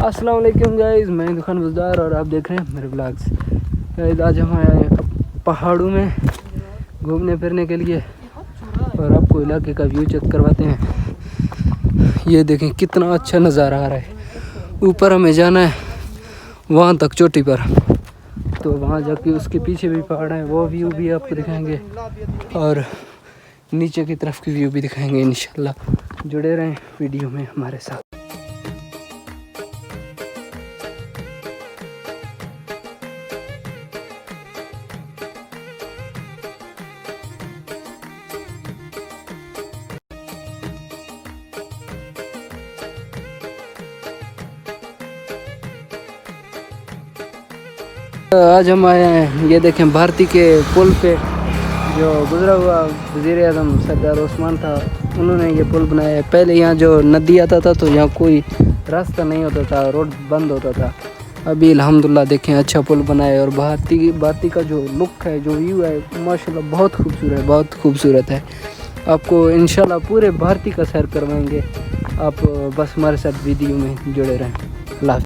अस्सलाम वालेकुम गाइस, मैं दुकान बुजदार और आप देख रहे हैं मेरे ब्लॉग्स। गाइस आज हम आए हैं पहाड़ों में घूमने फिरने के लिए और आपको इलाके का व्यू चेक करवाते हैं। ये देखें कितना अच्छा नज़ारा आ रहा है। ऊपर हमें जाना है वहाँ तक चोटी पर, तो वहाँ जाके उसके पीछे भी पहाड़ हैं, वो व्यू भी आपको दिखाएंगे और नीचे की तरफ की व्यू भी दिखाएंगे इंशाल्लाह। जुड़े रहें वीडियो में हमारे साथ। आज हम आए हैं, ये देखें भारती के पुल पे, जो गुजरा हुआ वज़ीर आज़म सरदार उस्मान था, उन्होंने ये पुल बनाया है। पहले यहाँ जो नदी आता था तो यहाँ कोई रास्ता नहीं होता था, रोड बंद होता था। अभी अल्हम्दुलिल्लाह देखें अच्छा पुल बनाया है और भारती का जो लुक है, जो व्यू है, माशाल्लाह बहुत खूबसूरत है। आपको इंशाल्लाह पूरे भारती का सैर करवाएंगे। आप बस हमारे साथ वीडियो में जुड़े रहें। अल्लाह।